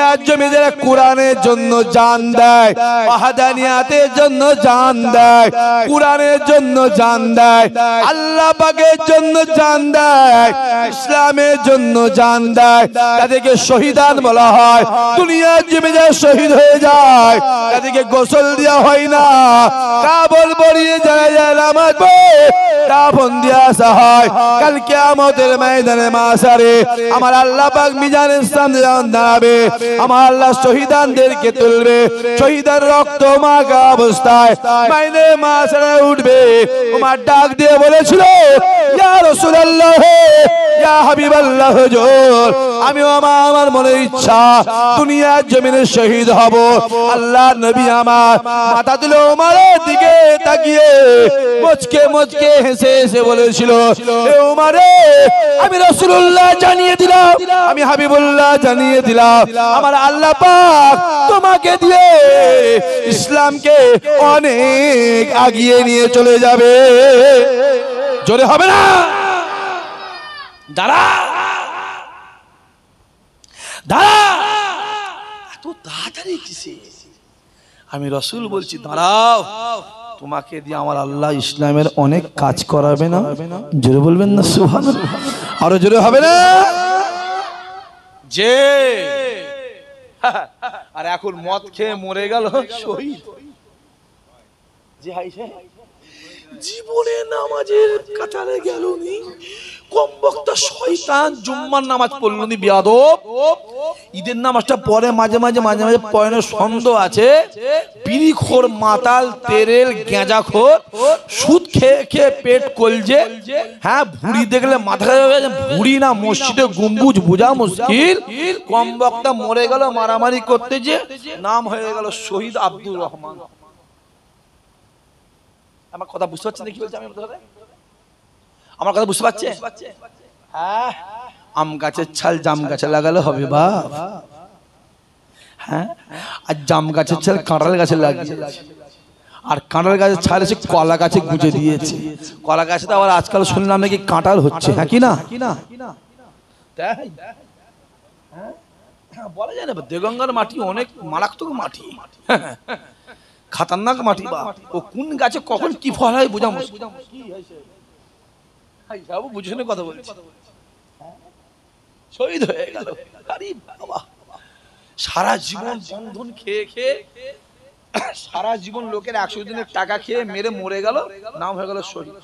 দুনিয়ার জমিনে কোরআনের জন্য জান দেয়, ওয়াহদানিয়াতের জন্য জান দেয়, কোরআনের জন্য জান দেয়, আল্লাহ পাকের জন্য জান দেয়, ইসলামের জন্য জান দেয়, তাদেরকে শহীদান বলা হয়। দুনিয়ার জমিনে শহীদ হয়ে যায়, তাদেরকে গোসল দেওয়া হয় না, কাবর বড়িয়ে যায় নামাজ পড়ে দাফন দিয়ে আসা হয়। কাল কিয়ামতের ময়দানে মাশারে আমার আল্লাহ পাক মিজানের সামনে দাঁড়াবে, আমার আল্লাহ শহীদানদেরকে তুলবে, শহীদের রক্ত মাখা অবস্থায় মাইনে মাশারে উঠবে। ওমর ডাক দিয়ে বলেছিল, ইয়া রাসূলুল্লাহ, ইয়া হাবিবাল্লাহ হুজুর, আমি আমার মনের ইচ্ছা দুনিয়ার জমিনে শহীদ হব। আল্লাহ নবী আমার মাথা তুলে ওমরের দিকে তাকিয়ে মুচকে মুচকে হেসে হেসে বলেছিল, হে ওমরে, আমি রাসূলুল্লাহ জানিয়ে দিলাম, আমি হাবিবুল্লাহ জানিয়ে দিলাম, আমার আল্লাহ পাক তোমাকে দিয়ে ইসলামকে অনেক আগিয়ে নিয়ে চলে যাবে। জোরে হবে না? দাঁড়া দাঁড়া, এত তাড়াতাড়ি কিসে? আমি রাসূল বলছি দাঁড়াও, তোমাকে দিয়ে আমার আল্লাহ ইসলামের অনেক কাজ করাবে না? জোরে বলবেন না সুবহানাল্লাহ? আরো জোরে হবে না? যে আর এখন মদ খেয়ে মরে গেল শহীদ, যে হাইছে জীবনে নামাজের কাতারে গেলনি, কম বক্তা শয়তান জুম্মার নামাজ পড়লনি, বিয়াদব ঈদের নামাজটা পরে মাঝে মাঝে পয়নের সন্দেহ আছে, বিড়িখোর, মাতাল, তেরেল, গেঁজাখোর, সুদ খেয়ে খেয়ে পেট কলজে, হ্যাঁ ভুঁড়ি দেখলে মাথা, ভুঁড়ি না মসজিদে গম্বুজ বোঝা মুশকিল, কম বক্তা মরে গেল মারামারি করতে, যে নাম হয়ে গেল শহীদ আব্দুর রহমান। আমার কথা বুঝতে পারছেন? কি বলছি আমি? আমার কথা বুঝতে পারছে? হ্যাঁ, আম গাছের ছাল জাম গাছে লাগালে হবে বা? হ্যাঁ, আর জাম গাছের ছাল কাঁঠাল গাছে লাগিয়েছে, আর কাঁঠাল গাছের ছাল এসে কলা গাছে গুঁজে দিয়েছে। কলা গাছে তো আবার আজকাল শুনলাম নাকি কাঁঠাল হচ্ছে, হ্যাঁ কি না? বলা যায় না, দেগঙ্গার মাটি অনেক মারাত্মক মাটি, খাতারনাক মাটি, বা ও কোন গাছে কখন কি ফল হয় বোঝা মুশকিল। বুঝে শুনে কথা বলছি। শহীদ হয়ে গেল, আরে বাবা, সারা জীবন বন্ধন খেয়ে খেয়ে, সারা জীবন লোকের 100 দিনের টাকা খেয়ে মেরে মরে গেল, নাম হয়ে গেল শহীদ।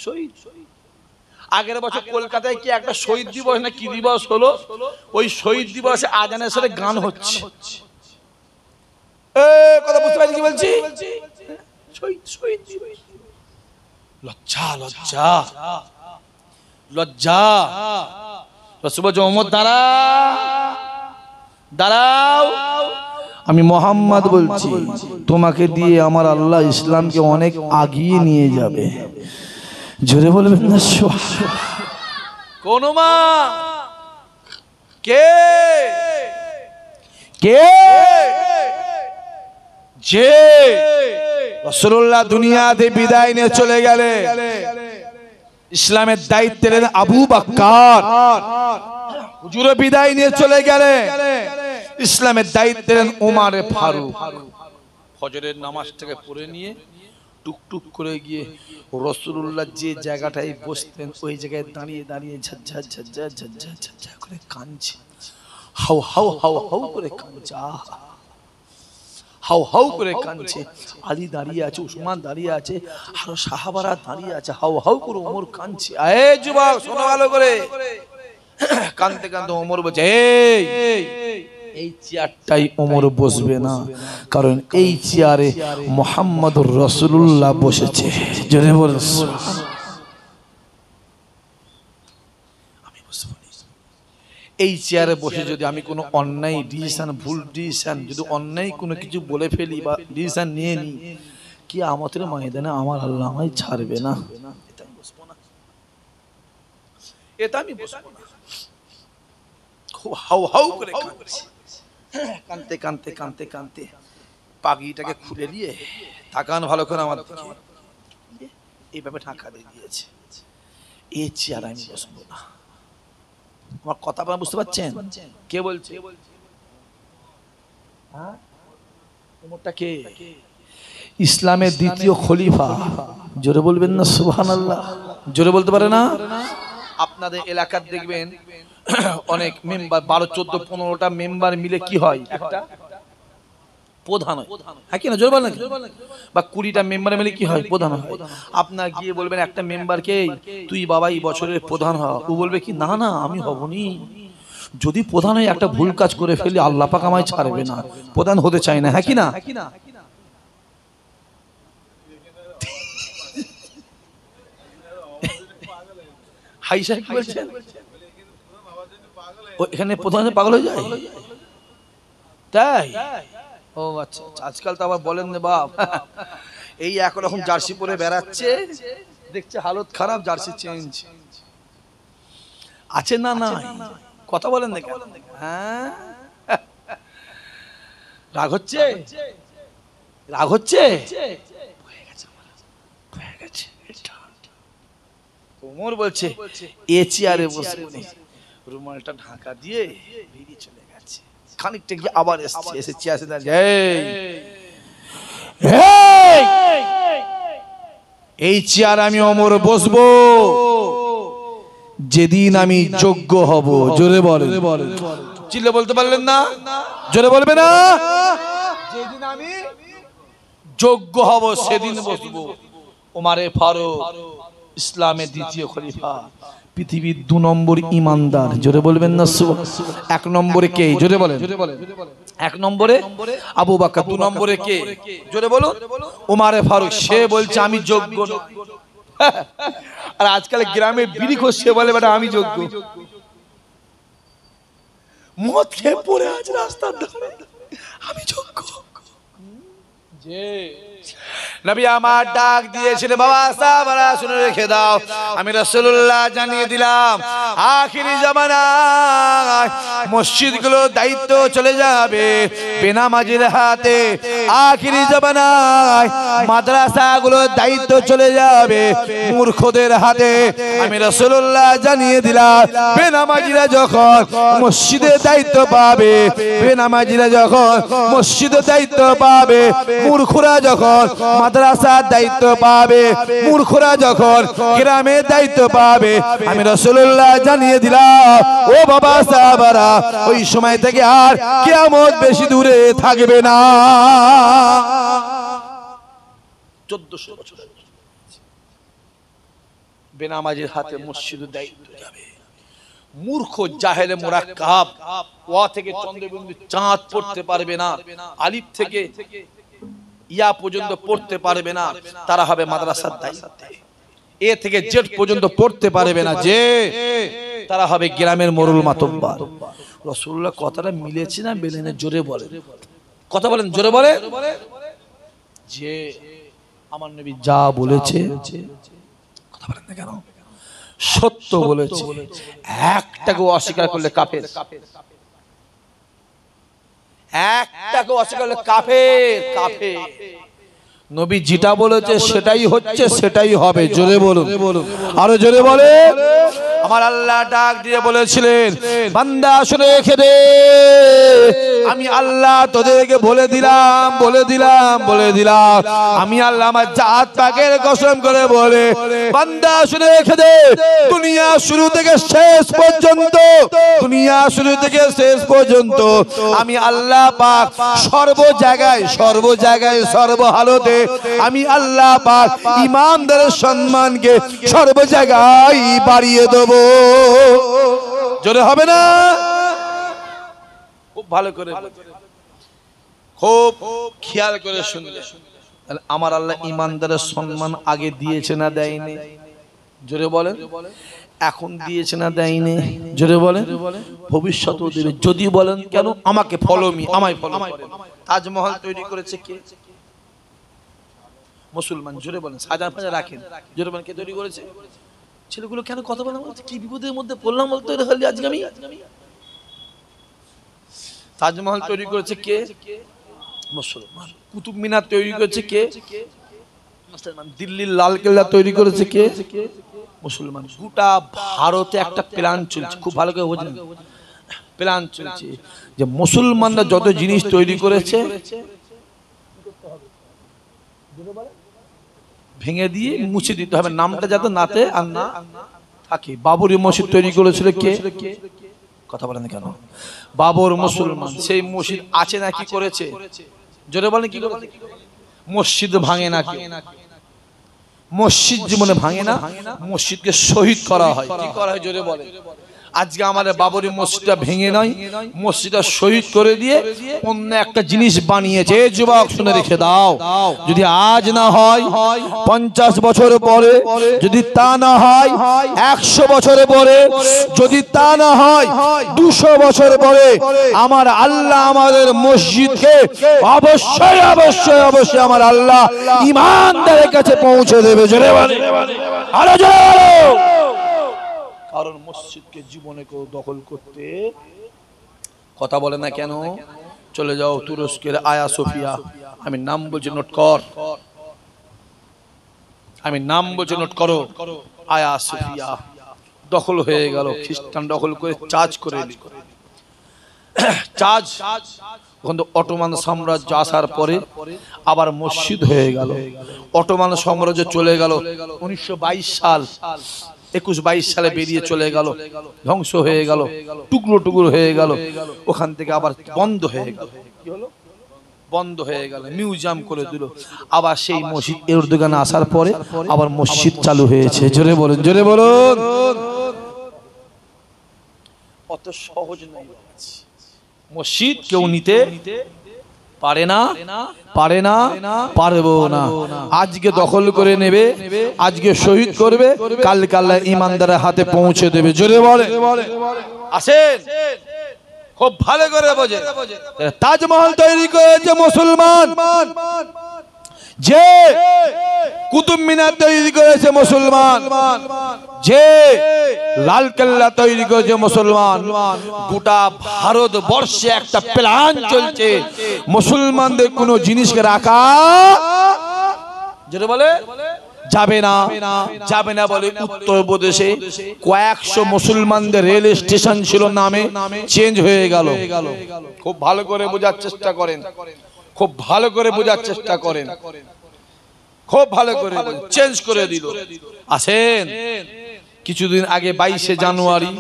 শহীদ আগের বছর কলকাতায় কি একটা শহীদ দিবস না কি দিবস হলো, ওই শহীদ দিবসে আজানের সাথে গান হচ্ছে। কথা বুঝতে পারছি কি বলছি? শহীদ শহীদ দিবস, লজ্জা লজ্জা লজ্জা। দাঁড়াও, আমি মোহাম্মদ বলছি, তোমাকে দিয়ে আমার আল্লাহ ইসলামকে অনেক আগিয়ে নিয়ে যাবে। জোরে বলবেন না? কোন মা? কে কে? যে রাসূলুল্লাহ দুনিয়াতে বিদায় নিয়ে চলে গেলে, ইসলামের দায়িত্ব নিলেন আবু বকর, হুজুর বিদায় নিয়ে চলে গেলে, ইসলামের দায়িত্ব নিলেন ওমর ফারুক। ফজরের নামাজ থেকে পড়ে নিয়ে টুকটুক করে গিয়ে রাসূলুল্লাহ যে জায়গাটায় বসতেন ওই জায়গায় দাঁড়িয়ে দাঁড়িয়ে ঝাঝঝা ঝাঝঝা ঝাঝঝা ঝাঝঝা করে কাঁদছে, হাউ হাউ হাউ হাউ করে কাঁদছে, হাউ হাউ করে কাঁদছে। আলী দাঁড়িয়ে আছে, উসমান দাঁড়িয়ে আছে, আরো সাহাবারা দাঁড়িয়ে আছে, হাউ হাউ করে ওমর কাঁদছে। এ যুবক শোনো ভালো করে, কাঁদতে কাঁদতে ওমর বলছে, এই চেয়ারটাই ওমর বসবে না, কারণ এই চেয়ারে মুহাম্মদুর রাসূলুল্লাহ বসেছে। জোরে বলুন সুবহানাল্লাহ। আমি বসবো না, এই চেয়ারে বসে যদি আমি কোনো অন্যায় ডিসিশন, ভুল ডিসিশন, যদি অন্যায় কোনো কিছু বলে ফেলি বা ডিসিশন নিয়ে নিই, কি আমাদের ময়দানে আমার আল্লাহ আমায় ছাড়বে না। এটা আমি বসবো না, এটা আমি বসবো না। খুব হাউ হাউ করে কাঁদতে কাঁদতে কাঁদতে কাঁদতে পাগড়িটাকে খুলে দিয়ে, তাকান ভালো করে আমার দিকে, এইভাবে ঢাকা দিয়ে দিয়েছে। এই চেয়ার আমি বসবো না। আমার কথা আপনারা বুঝতে পারছেন? কে বলছে? হ্যাঁ, ওমরটা কে? ইসলামের দ্বিতীয় খলিফা। জোরে বলবেন না সুবহানাল্লাহ? জোরে বলতে পারে না? আপনাদের এলাকার দেখবেন অনেক মেম্বার, 12, 14, 15টা মেম্বার মিলে কি হয়, একটা প্রধান হয়, হ্যাঁ কি না? জোরে বলেন। বা 20টা মেম্বার মিলে কি হয়, প্রধান হয়। আপনার গিয়ে বলবেন একটা মেম্বারকে, তুই বাবা এই বছরের প্রধান হ, ও বলবে কি, না না আমি হবনি, যদি প্রধান হয় একটা ভুল কাজ করে ফেলি আল্লাহ পাক আমায় ছাড়বে না, প্রধান হতে চাই না, হ্যাঁ কি না? হাই সাহেব কি বলছেন? এখানে প্রধান পাগল হয়ে যায় তাই? ও আচ্ছা, আজকাল তো আবার বলেন না বাপ, এই একরকম জার্সি পরে বেড়াচ্ছে, দেখছে হালত খারাপ, জার্সি চেঞ্জ আছে না? না কথা বলেন না কেন? হ্যাঁ, রাগ হচ্ছে, রাগ হচ্ছে। ওমর বলছে এ চেয়ারে বসে রুমালটা ঢাকা দিয়ে বেরিয়ে চলে গেছে। খানিকটা গিয়ে আবার এসে চেয়ারে দাঁড়িয়ে, এই চেয়ার আমি ওমর বসবো যেদিন আমি যোগ্য হব। জোরে বলেন, চিল্লে বলতে পারলেন না? জোরে বলবে না? যেদিন আমি যোগ্য হব সেদিন বসবো। ওমরে ফারুক ইসলামের দ্বিতীয় খলিফা, পৃথিবীর 2 নম্বর ইমানদার। জোরে বলবেন না? 1 নম্বরে কে? জোরে বলেন। 1 নম্বরে আবু বকর, 2 নম্বরে কে? জোরে বলুন। ওমরে ফারুক। সে বলছে আমি যোগ্য নই। আর আজকাল গ্রামে বিড়ি খোর, সে বলে বেটা আমি যোগ্য। মদ খেয়ে পড়ে আছে রাস্তার ধারে, আমি যোগ্য। যে নবী আমার ডাক দিয়েছিলেন, বাবা সাহাবারা শুনে রেখে দাও, আমি রাসূলুল্লাহ জানিয়ে দিলাম আখিরি জামানায় মসজিদগুলো দায়িত্ব চলে যাবে বেনামাজির হাতে। আখিরি জামানায় মাদ্রাসাগুলো দায়িত্ব চলে যাবে মূর্খদের হাতে। আমি রাসূলুল্লাহ জানিয়ে দিলাম বেনামাজিরা যখন মসজিদে দায়িত্ব পাবে, বেনামাজিরা যখন মসজিদে দায়িত্ব পাবে, মূর্খরা যখন মাদ্রাসার দায়িত্ব পাবে, মূর্খরা যখন গ্রামের দায়িত্ব পাবে, আমি রাসূলুল্লাহ জানিয়ে দিলাম ও বাবা সাহাবারা, ওই সময় থেকে আর কিয়ামত বেশি দূরে থাকবে না। 1400 বছর বেনামাজির হাতে মসজিদের দায়িত্ব যাবে। মূর্খ জাহেলে মুরাক্কাব, ওয়া থেকে চন্দ্রবিন্দু চাঁদ পড়তে পারবে না, আলিফ থেকে ইয়া পর্যন্ত পড়তে পারবে না, তারা হবে মাদ্রাসার দায়িত্বে। এ থেকে জেড পর্যন্ত পড়তে পারবে না, যে তারা হবে গ্রামের মোরল মাতব্বার। রাসূলুল্লাহ কথাটা মিলেছে না বেলেনে? জোরে বলেন, কথা বলেন, জোরে বলে। যে আমার নবী যা বলেছে, কথা বলেন না কেন, সত্য বলেছে, একটাকে অস্বীকার করলে কাফের, একটাকে অস্বীকার করলে কাফের। কাফের। নবী যেটা বলেছে সেটাই হচ্ছে, সেটাই হবে। জোরে বলুন, আরো জোরে বলে। আমার আল্লাহ ডাক দিয়ে বলেছিলেন, বান্দা শুনে রেখে দে, আমি আল্লাহ তোদেরকে বলে দিলাম, বলে দিলাম, বলে দিলাম, আমি আল্লাহ আমার জাত পাকের কসম করে বলে, বান্দা শুনে রেখে দে, দুনিয়া শুরু থেকে শেষ পর্যন্ত, দুনিয়া শুরু থেকে শেষ পর্যন্ত আমি আল্লাহ পাক সর্ব জায়গায়, সর্ব জায়গায়, সর্ব হালতে আমি আল্লাহ পাক ইমানদারের সম্মানকে সর্ব জায়গায় বাড়িয়ে দেব। জোরে হবে না? খুব ভালো করে, খুব খেয়াল করে শুনলে, আমার আল্লাহ ইমানদারের সম্মান আগে দিয়েছে না দেয়নি? জোরে বলেন। এখন দিয়েছে না দেয়নি? জোরে বলেন। ভবিষ্যতেও দেবে। যদি বলেন কেন, আমাকে ফলো মি, আমায় ফলো করেন। তাজমহল তৈরি করেছে কে? মুসলমান। জোরে বলেন। সাজা ফাজা রাখেন। জোরে বলেন, কে তৈরি করেছে? ছেলেগুলো কেন কথা বলে, কি বিপদের মধ্যে পড়লাম বলতো আজকে আমি। তাজমহল তৈরি করেছে কে? মুসলমান। কুতুব মিনার তৈরি করেছে কে? মুসলমান। দিল্লির লাল কেল্লা তৈরি করেছে কে? মুসলমান গোটা ভারতে একটা প্ল্যান চলছে, খুব ভালো করে বোঝেন, প্ল্যান চলছে যে মুসলমানরা যত জিনিস তৈরি করেছে ভেঙে দিয়ে মুছে দিতে হবে, নামটা যাতে নাতে আর না থাকে। বাবরি মসজিদ তৈরি করেছিল কে? কথা বলেন কেন? বাবর মুসলমান। সেই মসজিদ আছে না কি করেছে? জোরে বলেন কি করেছে? মসজিদ ভাঙে না, মসজিদ জীবনে ভাঙে না, মসজিদকে শহীদ করা হয়। কি করা হয় জোরে বলেন? আজকে আমাদের বাবরি মসজিদটা ভেঙে নয়, মসজিদটা শহীদ করে দিয়ে অন্য একটা জিনিস বানিয়েছে। যুবক শুনে রেখে দাও, যদি আজ না হয় 50 বছর পরে, যদি তা না হয় 100 বছর পরে, যদি তা না হয় 200 বছর পরে, আমার আল্লাহ আমাদের মসজিদকে অবশ্যই অবশ্যই অবশ্যই আমার আল্লাহ ঈমানদারের কাছে পৌঁছে দেবে। জোরে বলে, আরো জোরে। কারণ মসজিদকে জীবনে কেউ দখল করতে কথা বলে না কেন? চলে যাও তুরস্কের আয়া সোফিয়া, আমি নাম বলছি নোট কর, আমি নাম বলছি নোট করো। আয়া সোফিয়া দখল হয়ে গেল, খ্রিস্টান দখল করে চার্জ করে দিল। চার্জ ওখান থেকে অটোমান সাম্রাজ্য আসার পরে আবার মসজিদ হয়ে গেল। অটোমান সাম্রাজ্য চলে গেল 1922 সাল, 21-22 সালে বেরিয়ে চলে গেল, ধ্বংস হয়ে গেল, টুকরো টুকরো হয়ে গেল। ওখান থেকে আবার বন্ধ হয়ে গেল। কি হলো? বন্ধ হয়ে গেল, মিউজিয়াম করে দিল। আবার সেই মসজিদ এরদোগান আসার পরে আবার মসজিদ চালু হয়েছে। জোরে বলুন, জোরে বলুন। অত সহজ নয় মসজিদ, কেউ নিতে পারে না, পারে না, পারবো না। আজকে দখল করে নেবে, আজকে শহীদ করবে, কাল আল্লাহ ঈমানদারের হাতে পৌঁছে দেবে। জোরে বলে আসেন, খুব ভালো করে বোঝে। তাজমহল তৈরি করেছে মুসলমান, যে কুতুব মিনার তৈরি করেছে মুসলমান, যে লালকেল্লা তৈরি করেছে মুসলমান। গোটা ভারতবর্ষে একটা প্ল্যান চলছে মুসলমানদের কোন জিনিসকে রাখা যেটা বলে যাবে না, যাবে না বলে উত্তরপ্রদেশে কয়েকশো মুসলমানদের রেল স্টেশন ছিল, নামে চেঞ্জ হয়ে গেল। খুব ভালো করে বোঝার চেষ্টা করেন, খুব ভালো করে বোঝার চেষ্টা করেন, খুব ভালো করে চেঞ্জ করে দিল। আসেন, কিছুদিন আগে 22শে জানুয়ারি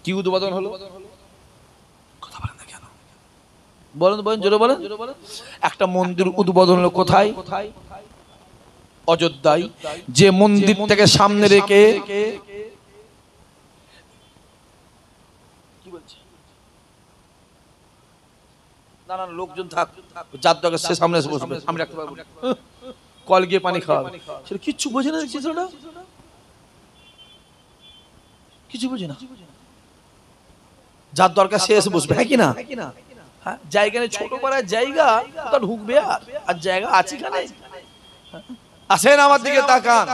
কি উদ্বোধন হলো? কথা বলেন না কেন? বলেন বলেন, জোরে বলেন। একটা মন্দির উদ্বোধন হলো কোথায়? অযোধ্যায়। যে মন্দিরটাকে সামনে রেখে কি বলছে, নানান লোকজন থাক, যার দরকার সে সামনে এসে বসবে, আমি রাখতে পারবো, কল গিয়ে পানি খাওয়াবে, সেটা কিচ্ছু বোঝে না, চিত্রটা কিছু বোঝে না। যার দরকার সে এসে বসবে, হ্যাঁ কি না? হ্যাঁ, জায়গা নেই, ছোট পাড়ার জায়গা, তা ঢুকবে আর জায়গা আছে এখানে? আসেন আমার দিকে তাকান।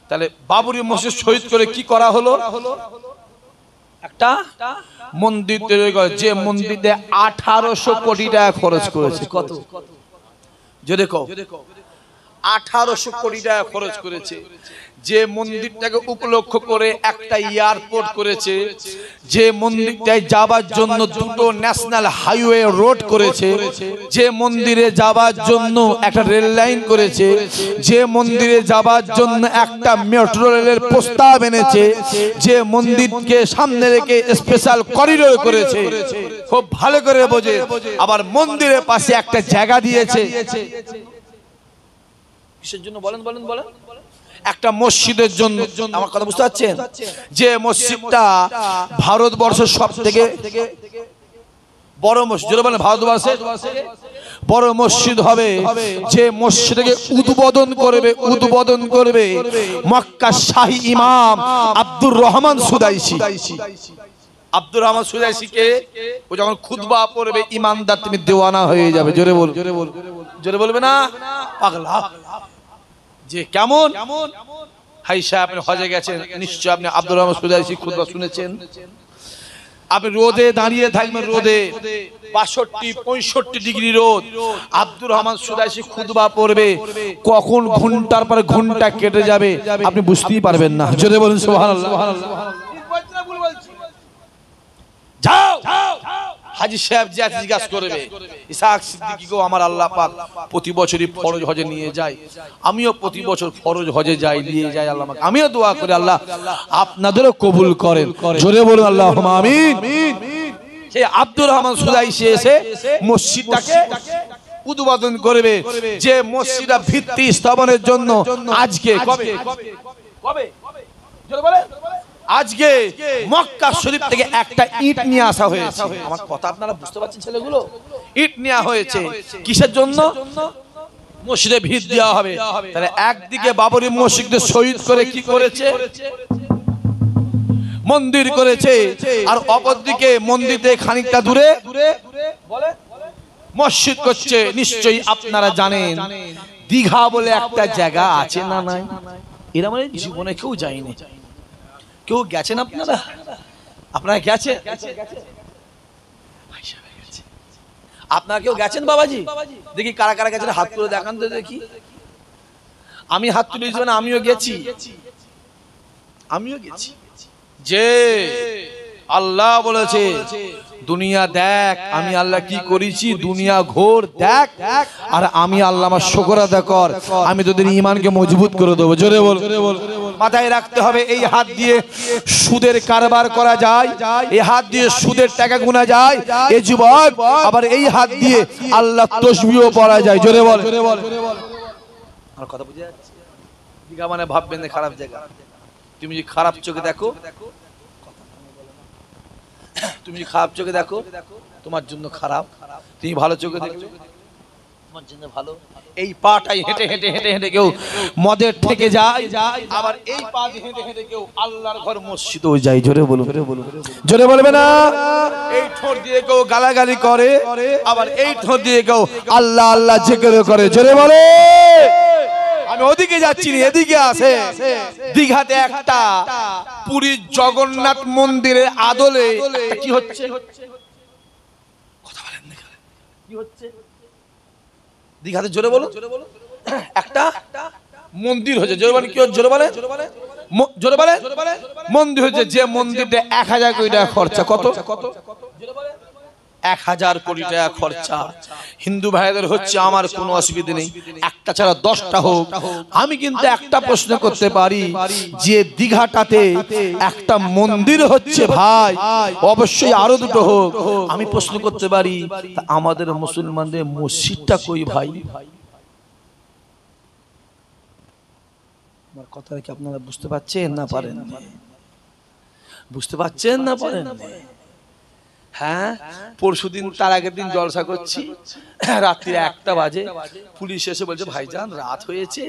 তাহলে বাবরি মসজিদ শহীদ করে কি করা হলো? একটা মন্দির তৈরি করে, যে মন্দিরে 1800 কোটি টাকা খরচ করেছে। কত? যদি কও 1800 কোটি টাকা খরচ করেছে। যে মন্দিরটাকে উপলক্ষ করে একটা এয়ারপোর্ট করেছে, যে মন্দিরটায় যাবার জন্য দুটো ন্যাশনাল হাইওয়ে রোড করেছে, যে মন্দিরে যাবার জন্য একটা রেল লাইন করেছে, যে মন্দিরে যাবার জন্য একটা মেট্রো রেলের প্রস্তাব এনেছে, যে মন্দিরকে সামনে রেখে স্পেশাল করিডোর করেছে। খুব ভালো করে বোঝে। আবার মন্দিরের পাশে একটা জায়গা দিয়েছে, কিসের জন্য বলেন বলেন বলেন? একটা মসজিদের জন্য। আমার কথা বুঝতে পারছেন? যে মসজিদটা ভারতবর্ষের সব থেকে বড় মসজিদ, বলেন ভারতবর্ষে বড় মসজিদ হবে, যে মসজিদকে উদ্বোধন করবে, উদ্বোধন করবে মক্কা শাহী ইমাম আব্দুর রহমান সুদাইসি। আব্দুর রহমান সুদাইসিকে ও যখন খুতবা পড়বে, ইমানদার তুমি দেওয়ানা হয়ে যাবে। জোরে বল, জোরে বল, জোরে বলবে না পাগলা। যে কেমন হাই সাহেব, আপনি হজে গেছেন, নিশ্চয় আপনি আব্দুর রহমান সুদাইসি খুতবা শুনেছেন। আপনি রোদে দাঁড়িয়ে থাকবেন, রোদে 62-65 ডিগ্রি রোদ, আব্দুর রহমান সুদাইসি খুতবা পড়বে, কখন ঘন্টার পর ঘন্টা কেটে যাবে আপনি বুঝতেই পারবেন না। জোরে বলুন সুবহানাল্লাহ। যাও হাজী সাহেব যে জিজ্ঞাসা করবে, ইসহাক সিদ্দিকীকেও আমার আল্লাহ পাক প্রতি বছরই ফরজ হজে নিয়ে যায়, আমিও প্রতি বছর ফরজ হজে যাই, নিয়ে যাই আল্লাহ আমাকে, আমিও দোয়া করি আল্লাহ আপনাদেরও কবুল করেন। জোরে বলুন আল্লাহুম্মা আমিন। সেই আব্দুর রহমান সুদাইসি এসে মসজিদটাকে উদ্বোধন করবে, যে মসজিদটা ভিত্তি স্থাপনের জন্য আজকে কবে জোরে বলেন, আজকে মক্কা শরীফ থেকে একটা ইট নিয়ে আসা হয়েছে। আমার কথা আপনারা বুঝতে পারছেন ছেলেগুলো? ইট নেওয়া হয়েছে কিসের জন্য? মসজিদে ভিত দেওয়া হবে। তাহলে একদিকে বাবরি মসজিদকে শহীদ করে কি করেছে? মন্দির করেছে, আর অপরদিকে মন্দির থেকে খানিকটা দূরে মসজিদ করছে। নিশ্চয়ই আপনারা জানেন দীঘা বলে একটা জায়গা আছে না নাই? এরা মানে জীবনে কেউ যায়নি, কেউ গেছেন? আপনারা গেছেন? আপনারা কেউ গেছেন বাবাজি? দেখি কারা কারা গেছেন, হাত তুলে দেখান তো দেখি। আমি হাত তুলে দিয়েছি, আমিও গেছি, আমিও গেছি। যে আল্লাহ বলেছে দুনিয়া দেখ আমি আল্লাহ কি করেছি, দুনিয়া ঘোর দেখ, আর আমি আল্লাহ আমার শুকর আদায় কর, আমি তোদের ঈমানকে মজবুত করে দেবো। জোরে বল। মাথায় রাখতে হবে এই হাত দিয়ে সুদের কারবার করা যায়, এই হাত দিয়ে সুদের টাকা গোনা যায়, এই যুবক আবার এই হাত দিয়ে আল্লাহ তাসবিহও পড়া যায়। জোরে বল। আমার কথা বুঝে যাচ্ছে? দীঘা মানে ভাববেন না খারাপ জায়গা। তুমি যদি খারাপ চোখে দেখো, তুমি খারাপ চোখে দেখো তোমার জন্য খারাপ, তুমি ভালো চোখে দেখো তোমার জন্য ভালো। এই পাটাই হেঁটে হেঁটে হেঁটে হেঁটে কেউ মদের থেকে যায়, আবার এই পা দিয়ে হেঁটে হেঁটে কেউ আল্লাহর ঘর মসজিদেও যায়। জোরে বলুন, জোরে বলবে না? এই ঠোঁট দিয়ে কেউ গালাগালি করে, আবার এই ঠোঁট দিয়ে কেউ আল্লাহ আল্লাহ জিকির করে। জোরে বলে। আমি ওদিকে যাচ্ছি না, এদিকে আসে। দীঘাতে একটা পুরীর জগন্নাথ মন্দিরের আদলে কি হচ্ছে? কথা বলেন না, কি হচ্ছে দীঘাতে? জোরে বলো। একটা মন্দির হয়েছে। জোরে বলেন। কি হচ্ছে? জোরে বলেন, জোরে বলেন। মন্দির হয়েছে, যে মন্দিরটা 1000 কোটি টাকা খরচা। কত? 1000 কোটি টাকা খরচা। হিন্দু ভাইদের হচ্ছে আমার কোনো অসুবিধা নেই, একটা ছাড়া 10টা হোক। আমি কিন্তু একটা প্রশ্ন করতে পারি, যে দীঘাটাতে একটা মন্দির হচ্ছে ভাই, অবশ্যই আরো দুটো হোক। আমি প্রশ্ন করতে পারি আমাদের মুসলমানদের মসজিদটা কই ভাই? আমার কথা কি আপনারা বুঝতে পারছেন না পারেন? বুঝতে পারছেন না পারেন? হ্যাঁ, পরশুদিন তার আগের দিন জলসা করছি, রাত্রি 1টা বাজে, পুলিশ এসে বলছে ভাইজান রাত হয়েছে,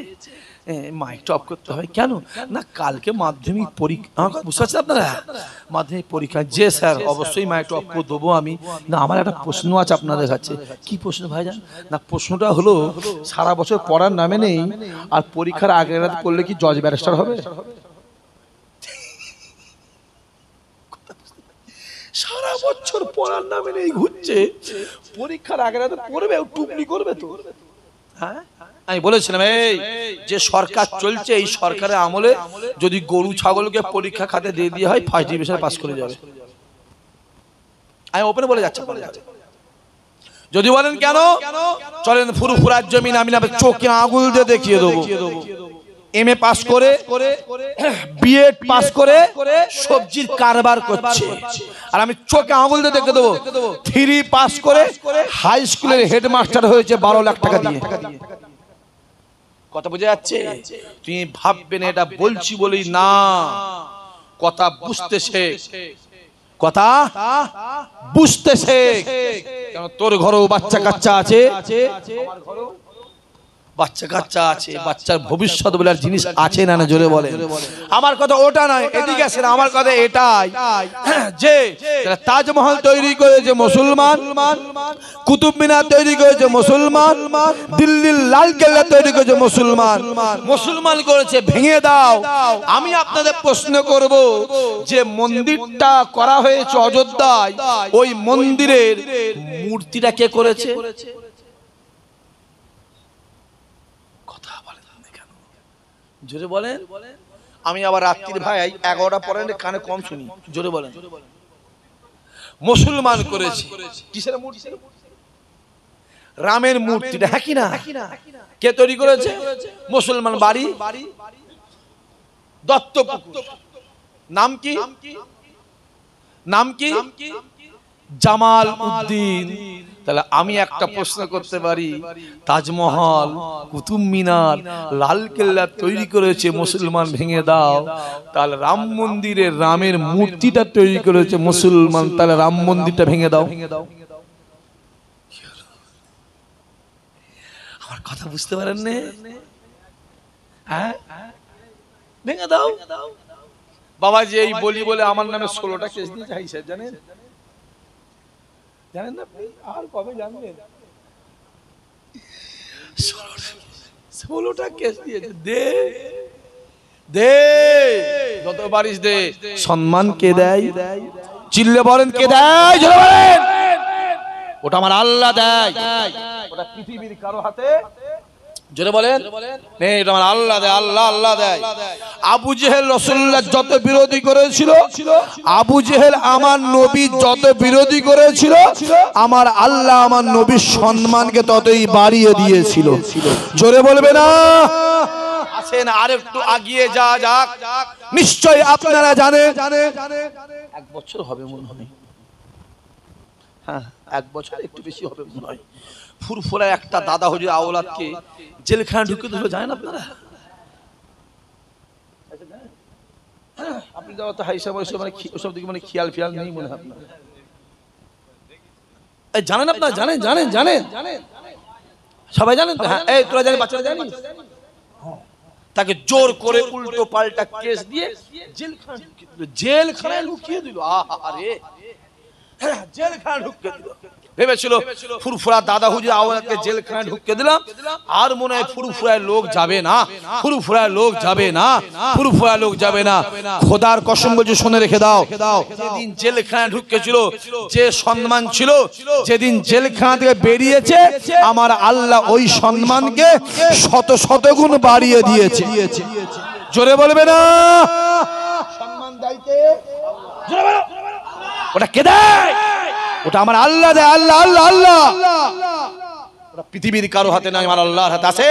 মাইকটা অফ করতে হবে। কেন না, কালকে মাধ্যমিক পরীক্ষা। বুঝতে পারছেন আপনারা? মাধ্যমিক পরীক্ষা। যে স্যার অবশ্যই মাইকটা অফ করে দেবো আমি। না, আমার একটা প্রশ্ন আছে আপনাদের কাছে। কি প্রশ্ন ভাইজান? না, প্রশ্নটা হলো সারা বছর পড়ার নামে নেই, আর পরীক্ষার আগের রাত পড়লে কি জজ ব্যারিস্টার হবে? সারা বছর পড়ার নামে নেই, ঘুরছে, পরীক্ষার আগে রাতে পড়বে, টুকলি করবে তো। হ্যাঁ, আমি বলেছিলাম এই যে সরকার চলছে, এই সরকারের আমলে যদি গরু ছাগলকে পরীক্ষা খাতে দিয়ে দিয়ে হয়, ফার্স্ট ডিভিশনে পাস করে যাবে। আমি ওপেনে বলে যাচ্ছি। যদি বলেন কেন, চলেন ফুরফুরার জমিন আমি না চোখে আঙুল দিয়ে দেখিয়ে দেবো। এমএ পাস করে, বিএড পাস করে সবজির কারবার করছে, আর আমি চোখে আঙুল দিয়ে দেখে দেবো 3 পাস করে হাই স্কুলের হেডমাস্টার হয়েছে 12 লাখ টাকা দিয়ে। কথা বুঝে যাচ্ছে? তুমি ভাববেন এটা বলছি বলেই না, কথা বুঝতে শেখ, কথা বুঝতে শেখ। কেন তোর ঘরেও বাচ্চা কাচ্চা আছে, আমার ঘরেও বাচ্চা কাচ্চা আছে, বাচ্চার ভবিষ্যৎ বলার জিনিস আছে না, জোরে বলে। আমার কথা ওটা নয়, এদিকে আসে না, আমার কথা এটাই যে তাজমহল তৈরি করেছে মুসলমান, কুতুব মিনার তৈরি করেছে মুসলমান, দিল্লির লাল কেল্লা তৈরি করেছে মুসলমান, মুসলমান করেছে, ভেঙে দাও। আমি আপনাদের প্রশ্ন করব যে মন্দিরটা করা হয়েছে অযোধ্যায়, ওই মন্দিরের মূর্তিটা কে করেছে? জোরে বলেন। আমি আবার রাত্রির ভাই 11টা পরে কানে কম শুনি, জোরে বলেন। মুসলমান করেছে। কিসের মূর্তি? রামের মূর্তিটা, হ্যাঁ কি না? কে তৈরি করেছে? মুসলমান। বাড়ি দত্তপুকুর। নাম কি? নাম কি? জামাল উদ্দিন। তাহলে আমি একটা প্রশ্ন করতে পারি, তাজমহল, কুতুব মিনার, লাল কেল্লা তৈরি করেছে মুসলমান, ভেঙে দাও। তাহলে রাম মন্দিরের রামের মূর্তিটা তৈরি করেছে মুসলমান, তাহলে রাম মন্দিরটা ভেঙে দাও। আমার কথা বুঝতে পারেন না? হ্যাঁ, ভেঙে দাও। বাবাজি এই বলি বলে আমার নামে 16টা কেস দিয়েছে, হাই সাহেব জানেন? জানেন না? আর কবে জানবেন? 16টা কেস দিয়েছে। দে দে, যত পারিস দে। সম্মান কে দেয়? চিল্লে বলেন কে দেয়? জোরে বলেন। ওটা আমার আল্লাহ দেয়, ওটা পৃথিবীর কারো হাতে, জোরে বলেন, নেই। এটা আমার আল্লাহ দেয়, আল্লাহ আল্লাহ দেয়। আবু জেহেল রাসূলুল্লাহ যত বিরোধী করেছিল, আবু জেহেল আমার নবী যত বিরোধী করেছিল, আমার আল্লাহ আমার নবীর সম্মানকে ততই বাড়িয়ে দিয়েছিল। জোরে বলবে না? আসেন আর একটু আগিয়ে যা যাক। নিশ্চয়ই আপনারা জানেন 1 বছর হবে মনে হয়, হ্যাঁ 1 বছর একটু বেশি হবে মনে হয়, ফুরফুরা একটা দাদা হুজুর আওলাদকে জেলখানা ঢুকে দিল, জানেন আপনারা? আপনি যাও তো হাইসা বয়স, মানে ওসব দিকে মানে খেয়াল ফিয়াল নেই মনে হয় আপনার। জানেন আপনারা? জানেন জানেন জানেন সবাই জানেন তো? হ্যাঁ, এই তোরা জানিস, বাচ্চারা জানিস? তাকে জোর করে উল্টো পাল্টা কেস দিয়ে জেলখানায় ঢুকিয়ে দিল। আরে জেলখানায় ঢুকিয়ে দিল। ভেবেছিল ফুরফুরা দাদা হুজুর আওলাদকে জেলখানায় ঢুকিয়ে দিলাম, আর মনে হয় ফুরফুরায় লোক যাবে না, ফুরফুরায় লোক যাবে না, ফুরফুরায় লোক যাবে না। খোদার কসম বলছি, শুনে রেখে দাও, যেদিন জেলখানায় ঢুকেছিল, যে সম্মান ছিল, যেদিন জেলখানা থেকে বেরিয়েছে, আমার আল্লাহ ওই সম্মানকে শত শত গুণ বাড়িয়ে দিয়েছে। জোরে বলবে না? সম্মান দাইতে জোরে বলো। ওটা কে দেয়? ওটা আমার আল্লাহ দেয়, আল্লাহ আল্লাহ আল্লাহ। ওটা পৃথিবীর কারো হাতে নাই, আমার আল্লাহর হাতে আছে।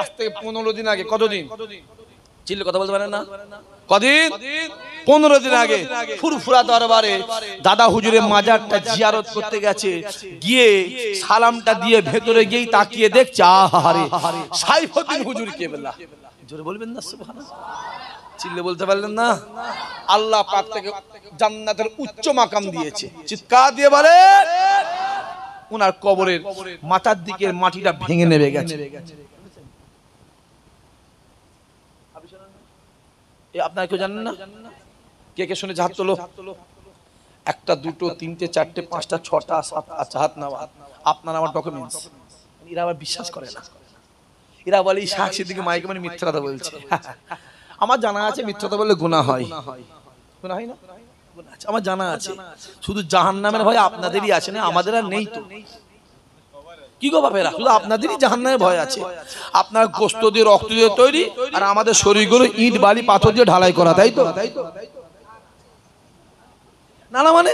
আজ থেকে 15 দিন আগে, কতদিন চিল্লে কথা বলতে পারেন না? কদিন? 15 দিন আগে ফুরফুরা দরবারে দাদা হুজুরের মাজারটা জিয়ারত করতে গেছে, গিয়ে সালামটা দিয়ে ভেতরে গিয়েই তাকিয়ে দেখছে, আহারে সাইফুদ্দিন হুজুর কেবলা। জোরে বলবেন না সুবহানাল্লাহ? চিল্লে বলতে পারলেন না? আল্লাহ পাক তাকে জান্নাতের উচ্চ মাকাম দিয়েছে। চিৎকার দিয়ে বলে, ওনার কবরের মাথার দিকের মাটিটা ভেঙে নেমে গেছে। আপনারা কেউ জানেন না? কে কে শুনে হাত তোলো। 1টা 2টো 3টে 4টে 5টা 6টা 7টা। আচ্ছা হাত নাও। আপনার আমার ডকুমেন্টস। এরা আবার বিশ্বাস করে না, এরা বলে সাক্ষী দিকে মাইকে মানে মিথ্যা কথা বলছে। আমার জানা আছে মিথ্যাটা বললে গুনাহ হয়। গুনাহ হয় না? আমার জানা আছে। শুধু জাহান্নামের ভয় আপনাদেরই আছে, না আমাদের আর নেই তো। কি গো বাপেরা, শুধু আপনাদেরই জাহান্নামের ভয় আছে। আপনার গোশত দিয়ে রক্ত দিয়ে তৈরি, আর আমাদের শরীরগুলো ইট বালি পাথর দিয়ে ঢালাই করা, তাই তো? না না, মানে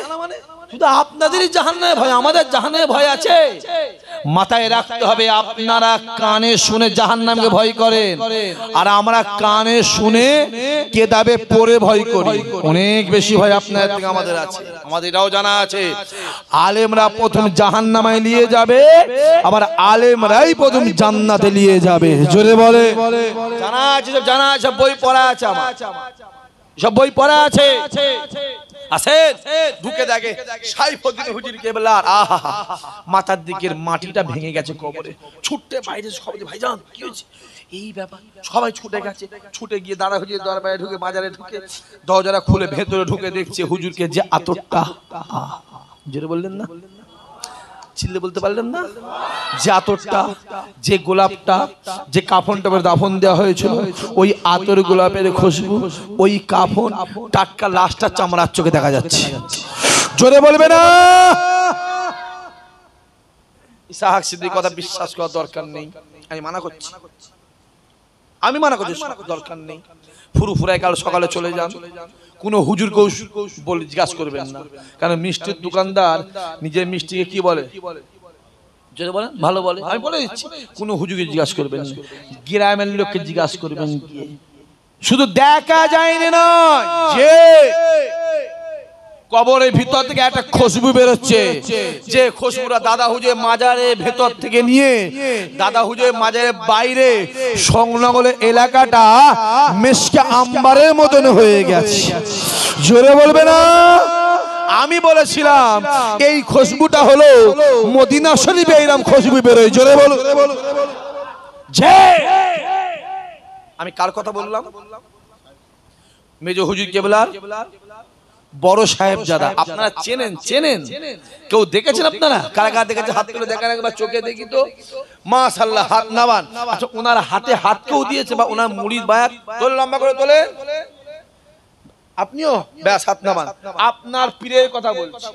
শুধু আপনাদেরই জাহান্নামের ভয়, আমাদের জাহান্নামের ভয় আছে। মাথায় রাখতে হবে, আপনারা কানে শুনে জাহান্নামকে ভয় করেন, আর আমরা কানে শুনে কেতাবে পড়ে ভয় করি। অনেক বেশি ভয় আপনাদের থেকে আমাদের আছে, আমাদের এটাও জানা আছে। আলেমরা প্রথম জাহান্নামায় নিয়ে যাবে, আবার আলেমরাই প্রথম জান্নাতে নিয়ে যাবে। জোরে বলে। জানা আছে, সব জানা আছে, সব বই পড়া আছে, আমার সব বই পড়া আছে। আসেন ঢুকে দেখে সাইফুদ্দিন হুজুর কেবলার আহা মাথার দিকের মাটিটা ভেঙে গেছে কবরে। ছুটতে বাইরে সবাই, ভাইজান কি হয়েছে? এই ব্যাপার, সবাই ছুটে গেছে। ছুটে গিয়ে দাদা হুজুরের দরবারে ঢুকে, বাজারে ঢুকে দরজাটা খুলে ভেতরে ঢুকে দেখছে হুজুরকে যে আতরটা, জোরে বললেন না, চিল্লে বলতে পারলেন না, যে আতরটা, যে গোলাপটা, যে কাফনটা দাফন দেওয়া হয়েছিল, ওই আতর গোলাপের খুশবু, ওই কাফন, টাটকা লাশটা চামড়ার চোখে দেখা যাচ্ছে। জোরে বলবে না? ইসহাক সিদ্দিক কথা বিশ্বাস করার দরকার নেই, আমি মানা করছি, আমি মানা করছি, দরকার নেই। ফুরফুরায় কাল সকালে চলে যান, কোন হুজুরকে বলে জিজ্ঞাসা করবেন না, কারণ মিষ্টির দোকানদার নিজের মিষ্টিকে কি বলে, যদি বলেন ভালো বলে, আমি বলে দিচ্ছি, কোন হুজুরকে জিজ্ঞাসা করবেন না, গ্রামের লোককে জিজ্ঞাসা করবেন। শুধু দেখা যায়নি না, যে কবরের ভিতর থেকে একটা খুশবু বেরোচ্ছে, যে খুশবুটা দাদা হুজুরের মাজারের ভেতর থেকে নিয়ে দাদা হুজুরের মাজারের বাইরে সংলগ্ন এলাকাটা মিশকে আম্বারের মতন হয়ে গেছে। জোরে বলবে না? আমি বলেছিলাম এই খুশবুটা হলো মদিনা শরীফে এরকম খুশবু বেরোয়। জোরে বলো। যে আমি কার কথা বললাম? মেজো হুজুর কেবলার বড় সাহেবজাদা। আপনারা চেনেন? চেনেন? কেউ দেখেছেন আপনারা? কারা কারা দেখেছেন? হাত তুলে দেখান একবার, চোখে দেখি তো। মাশাআল্লাহ, হাত নামান। আচ্ছা, ওনার হাতে হাত কেউ দিয়েছে বা ওনার মুরিদ বায়াত? তোল, লম্বা করে তোলে। আপনিও ব্যাস হাত নামান। আপনার পীরের কথা বলছি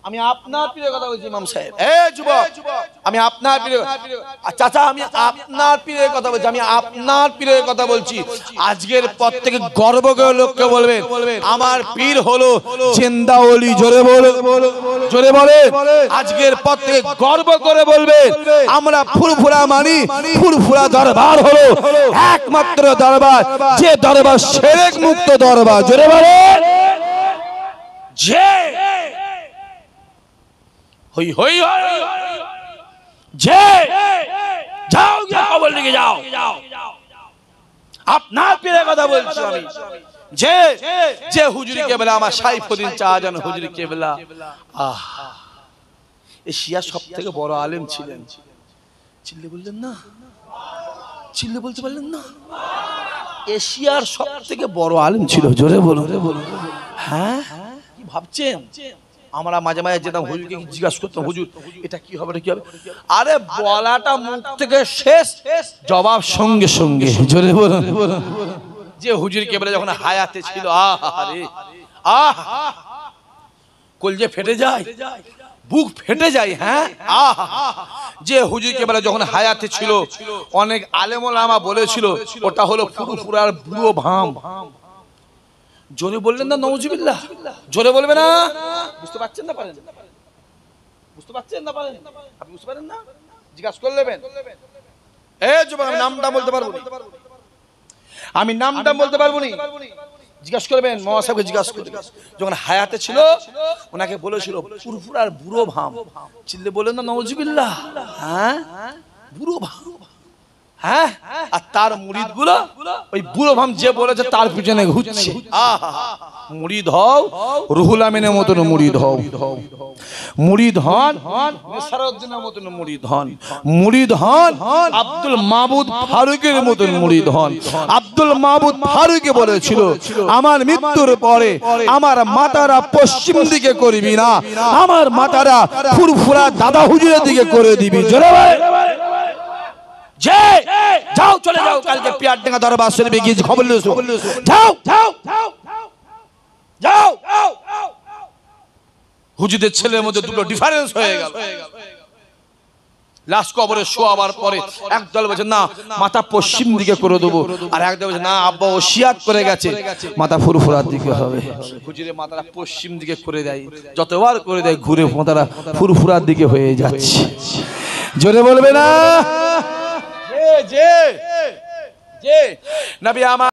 আমি, আপনার পীরের কথা বলছি ইমাম সাহেব। এই যুবক, আমি আপনার পীরের, চাচা আমি আপনার পীরের কথা বলছি, আমি আপনার পীরের কথা বলছি। আজকের পর থেকে গর্ব করে লোককে বলবেন আমার পীর হলো জিন্দা ওলি। জোরে বলে, জোরে বলে। আজকের পর থেকে গর্ব করে বলবেন আমরা ফুরফুরা মানি, ফুরফুরা দরবার হলো একমাত্র দরবার, যে দরবার শিরক মুক্ত দরবার। জোরে বলে। যে হই হই যে যাও গিয়ে কবর দিকে যাও, আপনার পীরের কথা বলছি আমি। যে যে হুজুরি কেবলা আমার সাইফুদ্দিন শাহজাহান হুজুরি কেবলা, এশিয়ার সব থেকে বড় আলেম ছিলেন। চিল্লে বললেন না? চিল্লে বলতে পারলেন না? এশিয়ার সব থেকে বড় আলেম ছিল। জোরে বলুন। হ্যাঁ, কি ভাবছেন? আমরা মাঝে মাঝে যেতাম হুজুরকে জিজ্ঞাসা করতাম, হুজুর এটা কি হবে, কি হবে? আরে বলাটা মুখ থেকে শেষ, জবাব সঙ্গে সঙ্গে। জোরে বলুন। যে হুজুর কেবলা যখন হায়াতে ছিল, আরে কলজে ফেটে যায়, বুক ফেটে যায়। হ্যাঁ, যে হুজুর কেবলা যখন হায়াতে ছিল, অনেক আলেম ওলামা বলেছিল ওটা হলো ফুরফুরার বুড়ো ভাম। জোরে বললেন না নাউজুবিল্লাহ? জোরে বলবে না? বুঝতে পারছেন না পারেন? বুঝতে পারছেন না পারেন? আপনি বুঝতে পারেন না? জিজ্ঞাসা করে নেবেন। এই যুবক, আমি নামটা বলতে পারবো না, আমি নামটা বলতে পারবো না, জিজ্ঞাসা করবেন মামা সাহেবকে। জিজ্ঞাসা করবেন যখন হায়াতে ছিল ওনাকে বলেছিল ফুরফুরার বুড়ো ভাম। চিল্লে বলেন না নাউজুবিল্লাহ? হ্যাঁ, বুড়ো ভাম। হ্যাঁ, আর তার মুরিদ গুলো ওই বুড়ো ভাম যে বলেছে তার পিছনে ঘুরছে। মুরিদ হও, রুহুল আমিনের মতন মুরিদ হও, মুরিদ হন নেসারউদ্দিনের মতন মুরিদ হন, মুরিদ হন আব্দুল মাহমুদ ফারুকের মতন মুরিদ হন। আব্দুল মাহমুদ ফারুকে বলেছিল আমার মৃত্যুর পরে আমার মাতারা পশ্চিম দিকে করবি না, আমার মাতারা ফুরফুরা দাদা হুজুরের দিকে করে দিবি। জোরে বল। যে যাও, চলে যাও, কালকে পিয়ারডাঙ্গা দরবার শরীফে গিয়ে খবর নিয়ে এসো। যাও যাও যাও। হুজুরদের ছেলের মধ্যে দুটো ডিফারেন্স হয়ে গেল। লাশ কবরে শোয়াবার পরে একদল বলছে না মাথা পশ্চিম দিকে করে দেবো, আর একদল বলছে না আব্বা ওসিয়াত করে গেছে মাথা ফুরফুরার দিকে হবে। হুজুরের মাথাটা পশ্চিম দিকে করে দেয়, যতবার করে দেয় ঘুরে মাথাটা ফুরফুরার দিকে হয়ে যাচ্ছে। জোরে বলবে না? যে নবী আমার